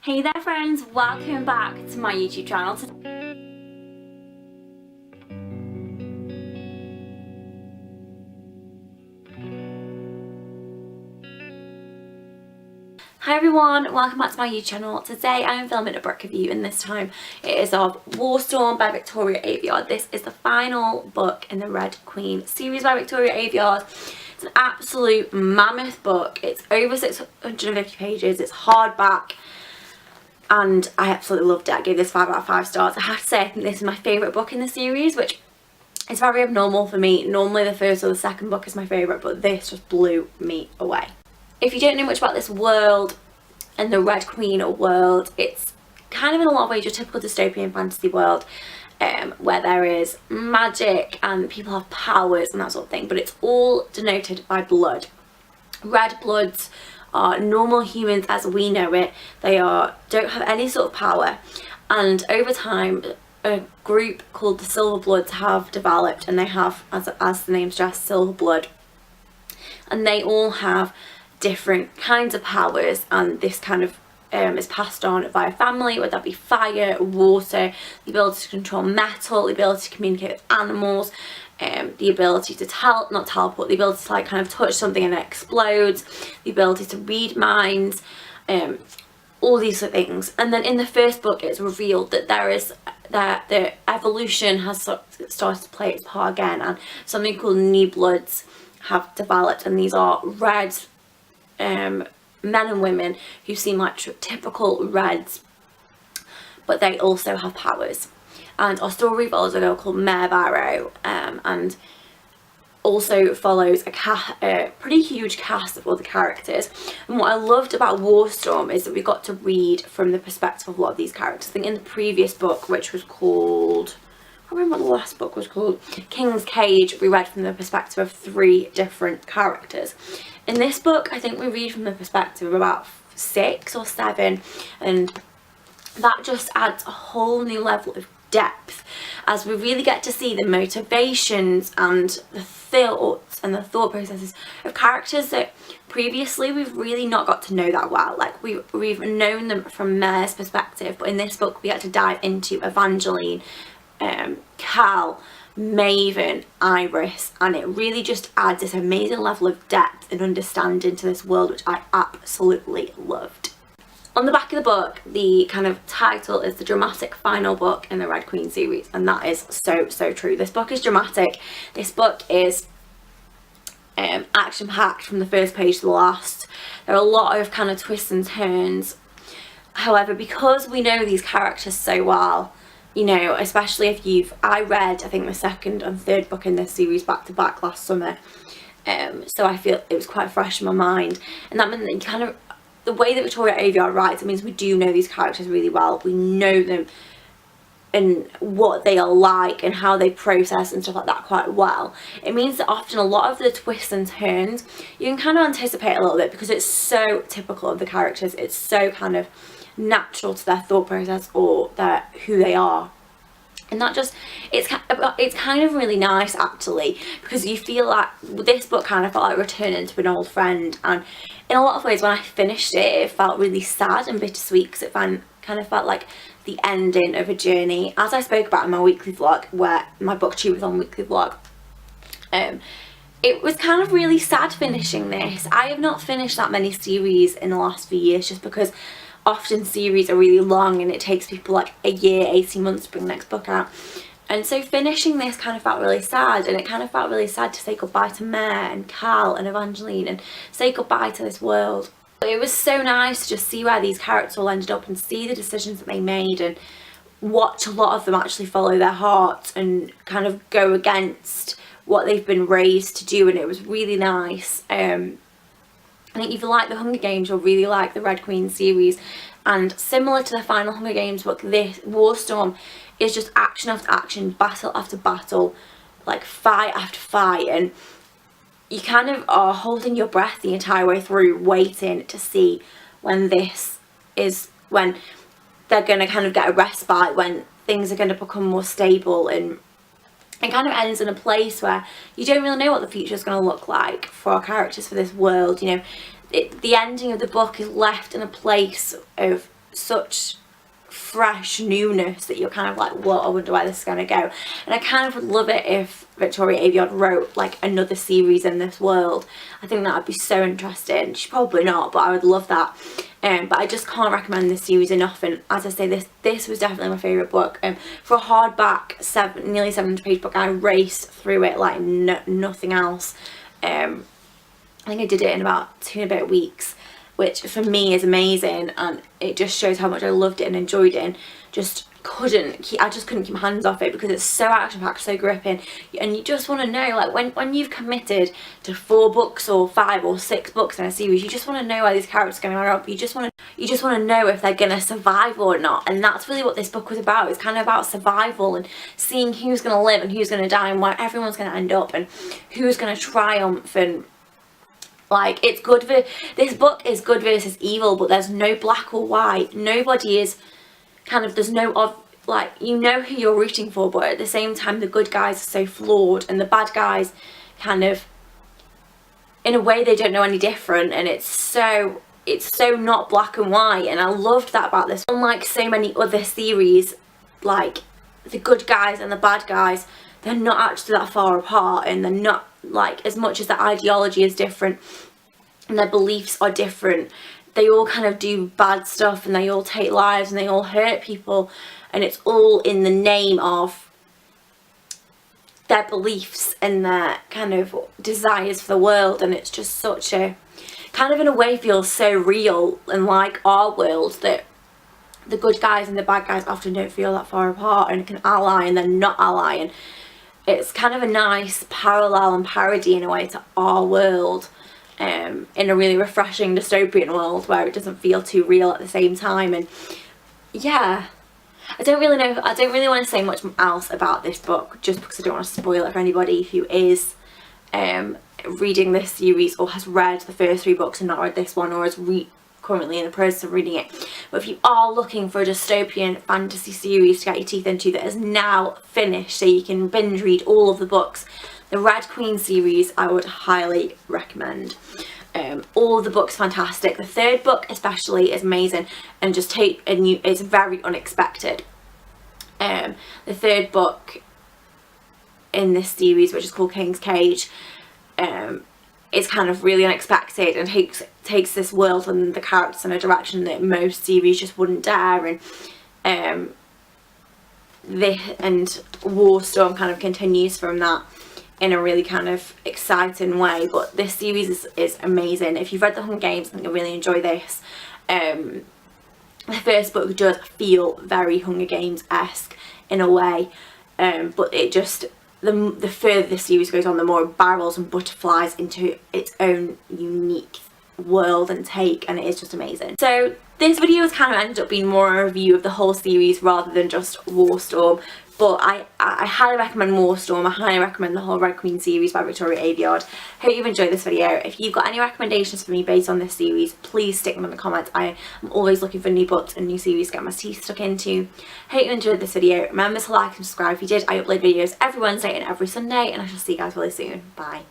Hey there friends, welcome back to my YouTube channel. Hi everyone, welcome back to my YouTube channel. Today I am filming a book review and this time it is of Warstorm by Victoria Aveyard. This is the final book in the Red Queen series by Victoria Aveyard. It's an absolute mammoth book. It's over 650 pages, it's hardback. And I absolutely loved it. I gave this 5 out of 5 stars. I have to say I think this is my favourite book in the series, which is very abnormal for me. Normally the first or the second book is my favourite, but this just blew me away. If you don't know much about this world and the Red Queen world, it's kind of in a lot of ways your typical dystopian fantasy world where there is magic and people have powers and that sort of thing, but it's all denoted by blood. Red bloods are normal humans as we know it. They don't have any sort of power, and over time a group called the Silver Bloods have developed, and they have, as the name suggests, silver blood, and they all have different kinds of powers, and this kind of is passed on via family, whether that be fire, water, the ability to control metal, the ability to communicate with animals, the ability to the ability to like kind of touch something and it explodes, the ability to read minds, all these sort of things. And then in the first book it's revealed that the evolution has started to play its part again, and something called new bloods have developed, and these are red men and women who seem like typical reds, but they also have powers. And our story follows a girl called Mare Barrow, and also follows a pretty huge cast of other characters. And what I loved about Warstorm is that we got to read from the perspective of a lot of these characters. I think in the previous book, which was called, I can't remember what the last book was called, King's Cage, we read from the perspective of 3 different characters. In this book, I think we read from the perspective of about 6 or 7, and that just adds a whole new level of depth as we really get to see the motivations and the thoughts and the thought processes of characters that previously we've really not got to know that well. Like we've known them from Mare's perspective, but in this book we get to dive into Evangeline, Cal, Maven, Iris, and it really just adds this amazing level of depth and understanding to this world, which I absolutely loved. On the back of the book, the kind of title is the dramatic final book in the Red Queen series, and that is so true. This book is dramatic. This book is action-packed from the first page to the last. There are a lot of kind of twists and turns. However, because we know these characters so well, you know, especially if I read, I think, the second and third book in this series back to back last summer, so I feel it was quite fresh in my mind, and that meant that you kind of, the way that Victoria Aveyard writes, it means we do know these characters really well. We know them and what they are like and how they process and stuff like that quite well. It means that often a lot of the twists and turns you can kind of anticipate a little bit, because it's so typical of the characters. It's so kind of natural to their thought process or who they are. And that just, it's kind of really nice actually, because you feel like this book kind of felt like returning to an old friend, and in a lot of ways when I finished it, it felt really sad and bittersweet, because it kind of felt like the ending of a journey. As I spoke about in my weekly vlog, where my booktube was on weekly vlog, it was kind of really sad finishing this. I have not finished that many series in the last few years, just because often series are really long and it takes people like a year, 18 months to bring the next book out. And so finishing this kind of felt really sad, and it kind of felt really sad to say goodbye to Mare and Cal and Evangeline and say goodbye to this world. But it was so nice to just see where these characters all ended up and see the decisions that they made, and watch a lot of them actually follow their hearts and kind of go against what they've been raised to do, and it was really nice. I think if you like the Hunger Games, you'll really like the Red Queen series. And similar to the final Hunger Games book, this Warstorm is just action after action, battle after battle, like fight after fight, and you kind of are holding your breath the entire way through, waiting to see when they're going to kind of get a respite, when things are going to become more stable, and it kind of ends in a place where you don't really know what the future is going to look like for our characters, for this world. You know, the ending of the book is left in a place of such fresh newness that you're kind of like, well, I wonder where this is going to go. And I kind of would love it if Victoria Aveyard wrote like another series in this world. I think that would be so interesting. She's probably not, but I would love that. But I just can't recommend this series enough, and as I say, this was definitely my favourite book. For a hardback, nearly 700-page book, I raced through it like nothing else. I think I did it in about 2 and a bit weeks, which for me is amazing, and it just shows how much I loved it and enjoyed it, and I just couldn't keep my hands off it because it's so action-packed, so gripping, and you just want to know, like, when you've committed to 4 books or 5 or 6 books in a series, you just want to know where these characters are going to end up. You just want to know if they're going to survive or not, and that's really what this book was about. It's kind of about survival and seeing who's going to live and who's going to die and where everyone's going to end up and who's going to triumph. And like, it's good for this book is good versus evil, but there's no black or white. Nobody is kind of, there's no of, like, you know who you're rooting for, but at the same time the good guys are so flawed and the bad guys kind of, in a way, they don't know any different, and it's so not black and white. And I loved that about this. Unlike so many other series, like, the good guys and the bad guys, they're not actually that far apart, and they're not, like, as much as their ideology is different and their beliefs are different, they all kind of do bad stuff, and they all take lives, and they all hurt people, and it's all in the name of their beliefs and their kind of desires for the world. And it's just such a, kind of in a way, feels so real and like our world, that the good guys and the bad guys often don't feel that far apart and can ally and then not ally. And it's kind of a nice parallel and parody in a way to our world, in a really refreshing dystopian world where it doesn't feel too real at the same time. And yeah, I don't really want to say much else about this book, just because I don't want to spoil it for anybody who is reading this series or has read the first 3 books and not read this one, or is currently in the process of reading it. But if you are looking for a dystopian fantasy series to get your teeth into that is now finished so you can binge read all of the books, the Red Queen series I would highly recommend. All of the books fantastic. The 3rd book especially is amazing, and just it's very unexpected. The 3rd book in this series, which is called King's Cage, is kind of really unexpected and takes this world and the characters in a direction that most series just wouldn't dare. And War Storm kind of continues from that in a really kind of exciting way. But this series is amazing. If you've read the Hunger Games, I think you'll really enjoy this. The first book does feel very Hunger Games-esque in a way, but it just, the further the series goes on, the more it barrels and butterflies into its own unique world and take, and it is just amazing. So this video has kind of ended up being more a review of the whole series rather than just War Storm, but I highly recommend War Storm. I highly recommend the whole Red Queen series by Victoria Aveyard. Hope you've enjoyed this video. If you've got any recommendations for me based on this series, please stick them in the comments. I am always looking for new books and new series to get my teeth stuck into. Hope you enjoyed this video. Remember to like and subscribe if you did. I upload videos every Wednesday and every Sunday, and I shall see you guys really soon. Bye.